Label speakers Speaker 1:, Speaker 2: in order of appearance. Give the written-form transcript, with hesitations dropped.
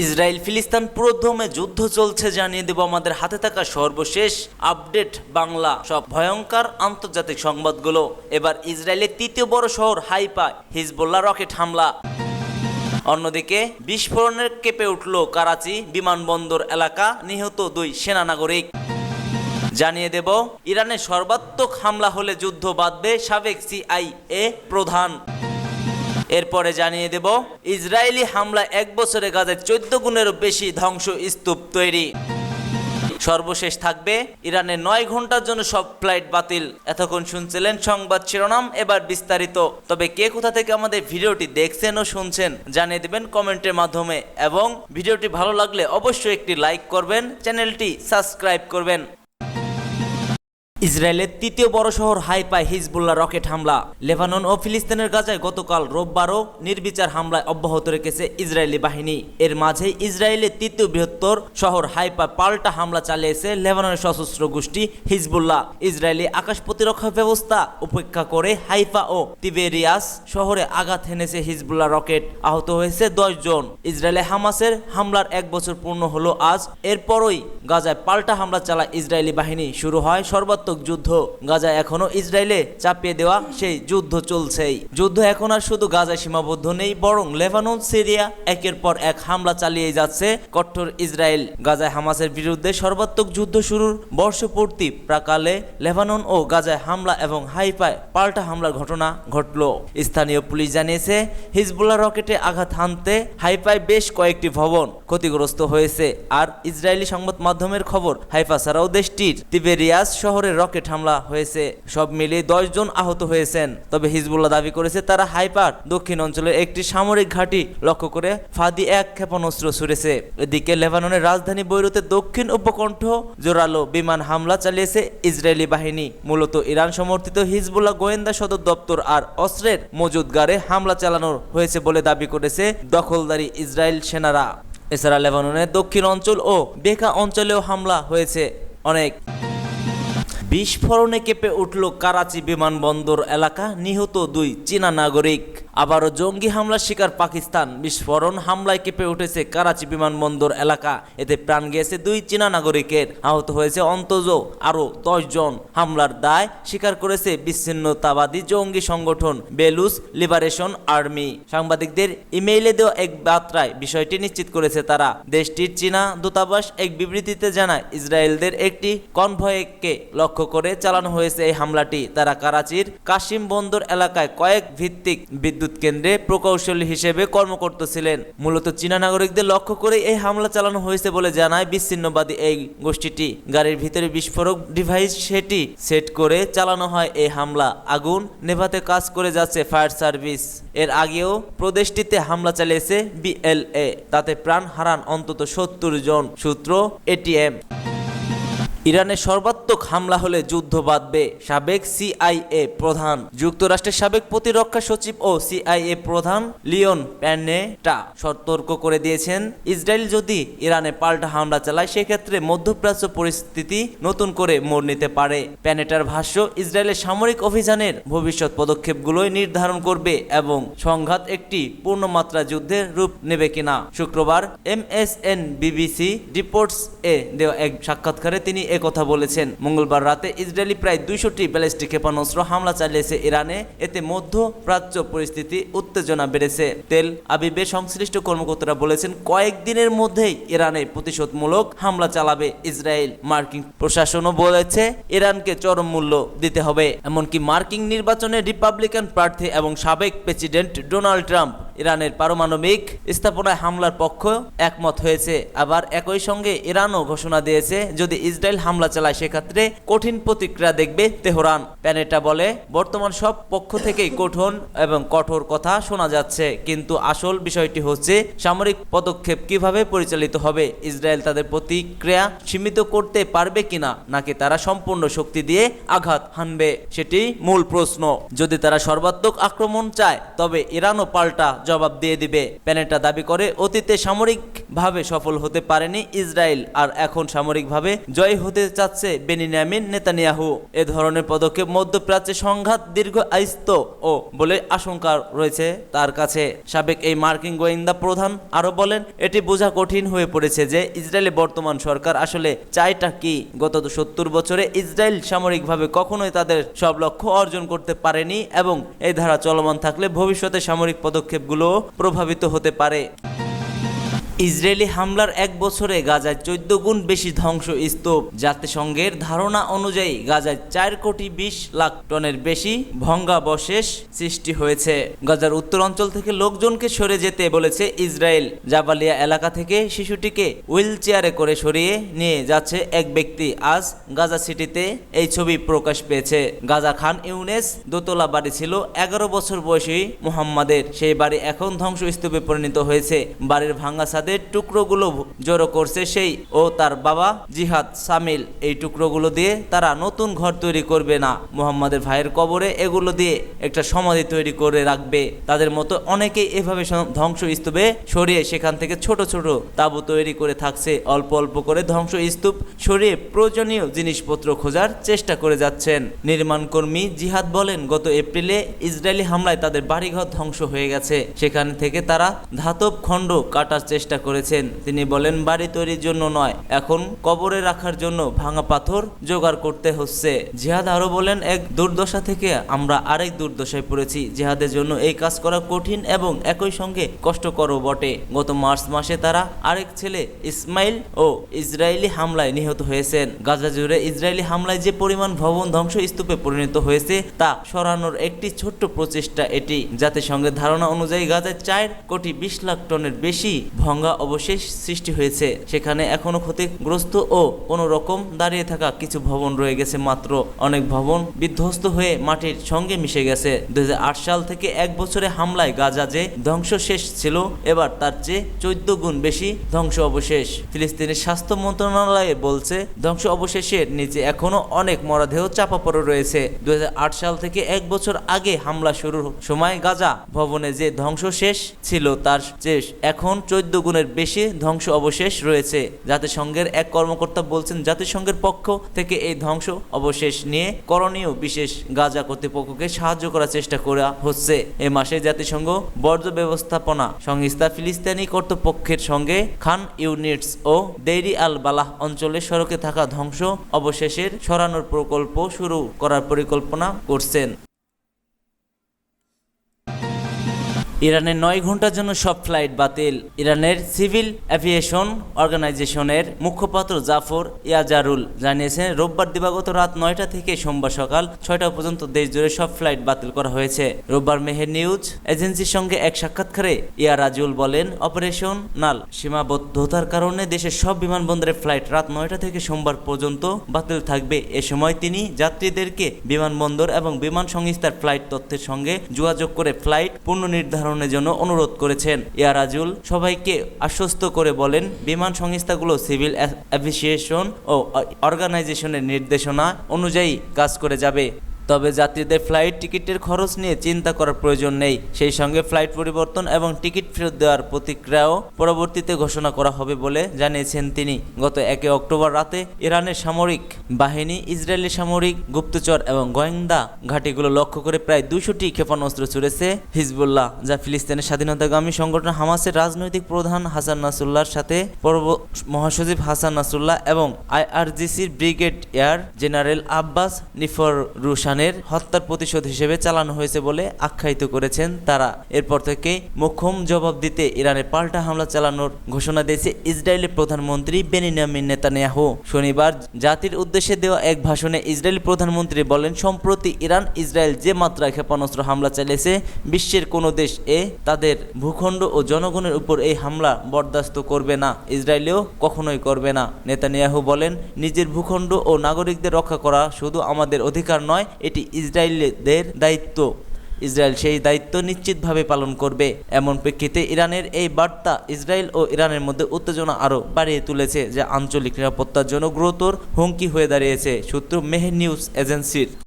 Speaker 1: Israel ফিলিস্তিন পুরোদমে যুদ্ধ চলছে, জানিয়ে দেব আমাদের হাতে থাকা সর্বশেষ আপডেট বাংলা সব ভয়ঙ্কর আন্তর্জাতিক সংবাদগুলো। এবার ইসরায়েলের তৃতীয় বড় শহর হাইফায় হিজবুল্লাহ রকেট হামলা। অন্যদিকে বিস্ফোরণের কেঁপে উঠল করাচি বিমানবন্দর এলাকা, নিহত 2 সেনা নাগরিক। জানিয়ে দেব ইরানের সর্বাত্মক হামলা হলে যুদ্ধ বাঁধবে সাবেক CIA প্রধান। এরপরে জানিয়ে দেব ইসরায়েলি হামলায় 1 বছরে গাজায় 14 গুণেরও বেশি ধ্বংসস্তূপ তৈরি। সর্বশেষ থাকবে ইরানের 9 ঘন্টার জন্য সব ফ্লাইট বাতিল। এতক্ষণ শুনছিলেন সংবাদ শিরোনাম, এবার বিস্তারিত। তবে কে কোথা থেকে আমাদের ভিডিওটি দেখছেন ও শুনছেন জানিয়ে দেবেন কমেন্টের মাধ্যমে, এবং ভিডিওটি ভালো লাগলে অবশ্যই একটি লাইক করবেন, চ্যানেলটি সাবস্ক্রাইব করবেন। ইসরায়েলের তৃতীয় বড় শহর হাইফায় হিজবুল্লাহ রকেট হামলা। লেবানন ও ফিলিস্তিনের গাজায় গতকাল রোববারও নির্বিচার হামলায় অব্যাহত রেখেছে ইসরায়েলি বাহিনী। এর মাঝেই ইসরায়েলের তৃতীয় বৃহত্তর শহর হাইফায় পাল্টা হামলা চালিয়েছে লেবাননের সশস্ত্র গোষ্ঠী হিজবুল্লাহ। ইসরায়েলি আকাশ প্রতিরক্ষা ব্যবস্থা উপেক্ষা করে হাইফা ও তিবেরিয়াস শহরে আঘাত হেনেছে হিজবুল্লাহ রকেট। আহত হয়েছে 10 জন। ইসরায়েলে হামাসের হামলার 1 বছর পূর্ণ হলো আজ। এরপরই গাজায় পাল্টা হামলা চালায় ইসরায়েলি বাহিনী। শুরু হয় সর্বাত্মক যুদ্ধ। গাজায় এখনো ইসরায়েলে চাপিয়ে দেওয়া সেই যুদ্ধ চলছেই। যুদ্ধ এখন আর শুধু গাজায় সীমাবদ্ধ নেই, বরং লেবানন, সিরিয়া একের পর এক হামলা চালিয়ে যাচ্ছে কঠোর ইসরায়েল। গাজায় হামাসের বিরুদ্ধে সর্বাত্মক যুদ্ধ শুরুর বর্ষপূর্তি প্রাকালে লেবানন ও গাজায় হামলা এবং হাইফায় পাল্টা হামলার ঘটনা ঘটল। স্থানীয় পুলিশ জানিয়েছে হিজবুল্লাহ রকেটে আঘাত হানতে হাইফায় বেশ কয়েকটি ভবন ক্ষতিগ্রস্ত হয়েছে। আর ইসরায়েলি সংবাদ মাধ্যমের খবর, হাইফা ছাড়াও দেশটির তিবেরিয়াস শহরে রকেট হামলা হয়েছে। সব মিলিয়ে 10 জন আহত হয়েছেন। তবে হিজবুল্লাহ দাবি করেছে তারা হাইফার দক্ষিণ অঞ্চলের একটি সামরিক ঘাঁটি লক্ষ্য করে ফাঁদি 1 ক্ষেপণাস্ত্র ছুড়েছে। এদিকে লেবাননের রাজধানী বৈরুতের দক্ষিণ উপকণ্ঠ জোরালো বিমান হামলা চালিয়েছে ইসরায়েলি বাহিনী। মূলত ইরান সমর্থিত হিজবুল্লাহ গোয়েন্দা সদর দপ্তর আর অস্ত্রের মজুদগারে হামলা চালানো হয়েছে বলে দাবি করেছে দখলদারি ইসরায়েল সেনারা। এছাড়া লেবাননের দক্ষিণ অঞ্চল ও বেকা অঞ্চলেও হামলা হয়েছে অনেক। বিস্ফোরণে কেঁপে উঠল করাচি বিমানবন্দর এলাকা, নিহত 2 চীনা নাগরিক। আবারও জঙ্গি হামলার শিকার পাকিস্তান। বিস্ফোরণ হামলায় কেঁপে উঠেছে করাচি বিমানবন্দর এলাকা। এতে প্রাণ গিয়েছে 2 চীনা নাগরিকের, আহত হয়েছে অন্তত আরও 10 জন। হামলার দায় স্বীকার করেছে বিচ্ছিন্নতাবাদী জঙ্গি সংগঠন বেলুচ লিবারেশন আর্মি। সাংবাদিকদের ইমেইলে দেওয়া এক বার্তায় বিষয়টি নিশ্চিত করেছে তারা। দেশটির চীনা দূতাবাস এক বিবৃতিতে জানায় ইসরায়েলদের একটি কনভয়কে লক্ষ্য করে চালানো হয়েছে এই হামলাটি। তারা করাচির কাশিম বন্দর এলাকায় কয়েক ভিত্তিক বিদ্যুৎ কেন্দ্রে প্রকৌশলী হিসেবে কর্মরত ছিলেন। মূলত চীনা নাগরিকদের লক্ষ্য করে এই হামলা চালানো হয়েছে বলে জানায় বিচ্ছিন্নবাদী এই গোষ্ঠীটি। গাড়ির ভিতরে বিস্ফোরক ডিভাইস সেটি সেট করে চালানো হয় এই হামলা। আগুন নেভাতে কাজ করে যাচ্ছে ফায়ার সার্ভিস। এর আগেও প্রদেশটিতে হামলা চালিয়েছে BLA, তাতে প্রাণ হারান অন্তত 70 জন। সূত্র ATM। ইরানের সর্বাত্মক হামলা হলে যুদ্ধ বাঁধবে সাবেক CIA প্রধান। যুক্তরাষ্ট্রের সাবেক প্রতিরক্ষা সচিব ও CIA প্রধান লিওন প্যানেটা সতর্ক করে দিয়েছেন, ইসরায়েল যদি ইরানে পাল্টা হামলা চালায় সেক্ষেত্রে মধ্যপ্রাচ্য পরিস্থিতি নতুন করে মোড় নিতে পারে। প্যানেটার ভাষ্য, ইসরায়েলের সামরিক অভিযানের ভবিষ্যৎ পদক্ষেপগুলোই নির্ধারণ করবে এবং সংঘাত একটি পূর্ণমাত্রা যুদ্ধের রূপ নেবে কিনা। শুক্রবার MSNBC রিপোর্টস এ দেওয়া এক সাক্ষাৎকারে তিনি কথা বলেছেন। মঙ্গলবার রাতে ইসরায়েলি প্রায় 200টি ব্যালিস্টিক ক্ষেপণাস্ত্র হামলা চালিয়েছে ইরানে। এতে মধ্যপ্রাচ্য পরিস্থিতি উত্তেজনা বেড়েছে। তেল আবিবে সংশ্লিষ্ট কর্মকর্তারা বলেছেন কয়েকদিনের মধ্যেই ইরানে প্রতিশোধমূলক হামলা চালাবে ইসরায়েল। মার্কিন প্রশাসনও বলেছে ইরানকে চরম মূল্য দিতে হবে। এমনকি মার্কিন নির্বাচনে রিপাবলিকান প্রার্থী এবং সাবেক প্রেসিডেন্ট ডোনাল্ড ট্রাম্প ইরানের পারমাণবিক স্থাপনায় হামলার পক্ষ একমত হয়েছে। আবার একই সঙ্গে ইরানও ঘোষণা দিয়েছে যদি ইসরায়েল হামলা চালায় সেক্ষেত্রে কঠিন প্রতিক্রিয়া দেখবে তেহরান। প্যানেটা বলে বর্তমান সব পক্ষ থেকেই কঠোর কথা শোনা যাচ্ছে, কিন্তু আসল বিষয়টি হচ্ছে সামরিক পদক্ষেপ কিভাবে পরিচালিত হবে। ইসরায়েল তাদের প্রতিক্রিয়া সীমিত করতে পারবে কিনা, নাকি তারা সম্পূর্ণ শক্তি দিয়ে আঘাত হানবে, সেটি মূল প্রশ্ন। যদি তারা সর্বাত্মক আক্রমণ চায় তবে ইরানও পাল্টা জবাব দিয়ে দিবে। প্যানেটা দাবি করে অতীতে সামরিকভাবে সফল হতে পারেনি ইসরায়েল, আর এখন সামরিকভাবে জয় হতে চাচ্ছে বেনিয়ামিন নেতানিয়াহু। এ ধরনের পদক্ষেপ মধ্যপ্রাচ্যে সংঘাত দীর্ঘায়িত ও বলে আশঙ্কা রয়েছে তার কাছে। সাবেক এই মার্কিন গোয়েন্দা প্রধান আরো বলেন, এটি বোঝা কঠিন হয়ে পড়েছে যে ইসরায়েলের বর্তমান সরকার আসলে চায়টা কি। গত 70 বছরে ইসরায়েল সামরিকভাবে কখনোই তাদের সব লক্ষ্য অর্জন করতে পারেনি এবং এই ধারা চলমান থাকলে ভবিষ্যতে সামরিক পদক্ষেপগুলো প্রভাবিত হতে পারে। ইসরায়েলি হামলার এক বছরে গাজায় 14 গুণ বেশি ধ্বংসস্তূপ। জাতিসংঘের ধারণা অনুযায়ী গাজায় 4,20,00,000 টনের বেশি ভঙ্গাবশেষ সৃষ্টি হয়েছে। গাজার উত্তরাঞ্চল থেকে লোকজনকে সরে যেতে বলেছে ইসরায়েল। জাবালিয়া এলাকা থেকে শিশুটিকে হুইল চেয়ারে করে সরিয়ে নিয়ে যাচ্ছে এক ব্যক্তি। আজ গাজা সিটিতে এই ছবি প্রকাশ পেয়েছে। গাজা খান ইউনেস দোতলা বাড়ি ছিল 11 বছর বয়সী মুহাম্মাদের। সেই বাড়ি এখন ধ্বংসস্তূপে পরিণত হয়েছে। বাড়ির ভাঙা টুকরোগুলো জড়ো করছে সেই ও তার বাবা জিহাদ সামিল। এই টুকরোগুলো দিয়ে তারা নতুন ঘর তৈরি করবে না, মুহাম্মাদের ভাইয়ের কবরে এগুলো দিয়ে একটা সমাধি তৈরি করে রাখবে। তাদের মতো অনেকেই এভাবে ধ্বংসস্তূপে সরিয়ে সেখান থেকে ছোট ছোট তাঁবু তৈরি করে থাকছে। অল্প অল্প করে ধ্বংসস্তূপ সরিয়ে প্রয়োজনীয় জিনিসপত্র খোঁজার চেষ্টা করে যাচ্ছেন। নির্মাণ কর্মী জিহাদ বলেন, গত এপ্রিলে ইসরায়েলি হামলায় তাদের বাড়িঘর ধ্বংস হয়ে গেছে। সেখান থেকে তারা ধাতব খণ্ড কাটার চেষ্টা করেছেন। তিনি বলেন, বাড়ি তৈরির জন্য নয়, এখন কবরে রাখার জন্য ভাঙা পাথর জোগাড় করতে হচ্ছে। জিহাদ আরো বলেন, এক দুর্দশা থেকে আমরা আরেক দুর্দশায় পড়েছি। জিহাদের জন্য এই কাজ করা কঠিন এবং একই সঙ্গে কষ্টকরও বটে। গত মার্চ মাসে তারা আরেক ছেলে ইসমাইল ও ইসরায়েলি হামলায় নিহত হয়েছেন। গাজা জুড়ে ইসরায়েলি হামলায় যে পরিমাণ ভবন ধ্বংসস্তূপে পরিণত হয়েছে তা সরানোর একটি ছোট্ট প্রচেষ্টা এটি। জাতিসংঘের ধারণা অনুযায়ী গাজায় 4,20,00,000 টনের বেশি ভঙ্গা অবশেষ সৃষ্টি হয়েছে। সেখানে এখনো ক্ষতিগ্রস্ত ও কোনো রকম দাঁড়িয়ে থাকা কিছু ভবন রয়ে গেছে মাত্র। অনেক ভবন বিধ্বস্ত হয়ে মাটির সঙ্গে মিশে গেছে। 2008 সাল থেকে এক বছরে হামলায় গাজা যে ধ্বংস শেষ ছিল, এবার তার চেয়ে 14 গুণ বেশি ধ্বংস অবশেষ। ফিলিস্তিনের স্বাস্থ্য মন্ত্রণালয় বলছে, ধ্বংস অবশেষের নিচে এখনো অনেক মরদেহ চাপা পড়ে রয়েছে। 2008 সাল থেকে এক বছর আগে হামলা শুরুর সময় গাজা ভবনে যে ধ্বংস শেষ ছিল তার চেয়ে এখন 14 গুণের বেশি ধ্বংস অবশেষ রয়েছে। জাতিসংঘের এক কর্মকর্তা বলছেন, জাতিসংঘের পক্ষ থেকে এই ধ্বংস অবশেষ নিয়ে করণীয় বিশেষ গাজা কর্তৃপক্ষকে সাহায্য করার চেষ্টা করা হচ্ছে। এ মাসে জাতিসংঘ বর্জ্য ব্যবস্থাপনা সংস্থা ফিলিস্তিনি কর্তৃপক্ষের সঙ্গে খান ইউনিটস ও দেইরি আল বালাহ অঞ্চলে সড়কে থাকা ধ্বংস অবশেষের সরানোর প্রকল্প শুরু করার পরিকল্পনা করছেন। ইরানের 9 ঘন্টার জন্য সব ফ্লাইট বাতিল। ইরানের সিভিল এভিয়েশন অর্গানাইজেশনের মুখপাত্র জাফর ইয়াজারুল জানিয়েছেন, রোববার দিবাগত রাত 9টা থেকে সোমবার সকাল 6টা পর্যন্ত দেশ জুড়ে সব ফ্লাইট বাতিল করা হয়েছে। রোববার মেহের নিউজ এজেন্সির সঙ্গে এক সাক্ষাৎকারে ইয়ারাজুল বলেন, অপারেশনাল সীমাবদ্ধতার কারণে দেশের সব বিমানবন্দরের ফ্লাইট রাত 9টা থেকে সোমবার পর্যন্ত বাতিল থাকবে। এ সময় তিনি যাত্রীদেরকে বিমানবন্দর এবং বিমান সংস্থার ফ্লাইট তথ্যের সঙ্গে যোগাযোগ করে ফ্লাইট পুনর্নির্ধারণের জন্য অনুরোধ করেছেন। ইয়ারাজুল সবাইকে আশ্বস্ত করে বলেন, বিমান সংস্থাগুলো সিভিল এভিয়েশন ও অর্গানাইজেশনের নির্দেশনা অনুযায়ী কাজ করে যাবে। তবে যাত্রীদের ফ্লাইট টিকিটের খরচ নিয়ে চিন্তা করার প্রয়োজন নেই। সেই সঙ্গে ফ্লাইট পরিবর্তন এবং টিকিট ফেরত দেওয়ার প্রতিক্রিয়াও পরবর্তীতে ঘোষণা করা হবে বলে জানিয়েছেন তিনি। গত 1 অক্টোবর রাতে ইরানের সামরিক বাহিনী ইসরায়েলি সামরিক গুপ্তচর এবং গোয়েন্দা ঘাঁটিগুলো লক্ষ্য করে প্রায় 200টি ক্ষেপণাস্ত্র ছুড়েছে হিজবুল্লাহ, যা ফিলিস্তিনের স্বাধীনতাকামী সংগঠন হামাসের রাজনৈতিক প্রধান হাসান নাসরুল্লাহর সাথে মহাসচিব হাসান নাসরুল্লাহ এবং আইআরজিসির ব্রিগেডিয়ার জেনারেল আব্বাস নিফরুশান হত্যার প্রতিশোধ হিসেবে চালানো হয়েছে বলে আখ্যায়িত করেছেন তারা। এরপর থেকে মোক্ষম জবাব দিতে ইরানে পাল্টা হামলা চালানোর ঘোষণা দিয়েছে ইসরায়েলের প্রধানমন্ত্রী বেনিয়ামিন নেতানিয়াহু। শনিবার জাতির উদ্দেশ্যে দেওয়া এক ভাষণে ইসরায়েলি প্রধানমন্ত্রী বলেন, সম্প্রতি ইরান ইসরায়েল যে মাত্রায় ক্ষেপণাস্ত্র হামলা চালিয়েছে, বিশ্বের কোনো দেশ তাদের ভূখণ্ড ও জনগণের উপর এই হামলা বরদাস্ত করবে না, ইসরায়েলেও কখনোই করবে না। নেতানিয়াহু বলেন, নিজের ভূখণ্ড ও নাগরিকদের রক্ষা করা শুধু আমাদের অধিকার নয়, এটি ইসরায়েলিদের দায়িত্ব। ইসরায়েল সেই দায়িত্ব নিশ্চিতভাবে পালন করবে। এমন প্রেক্ষিতে ইরানের এই বার্তা ইসরায়েল ও ইরানের মধ্যে উত্তেজনা আরও বাড়িয়ে তুলেছে, যা আঞ্চলিক নিরাপত্তার জন্য গুরুতর হুমকি হয়ে দাঁড়িয়েছে। সূত্র মেহের নিউজ এজেন্সির।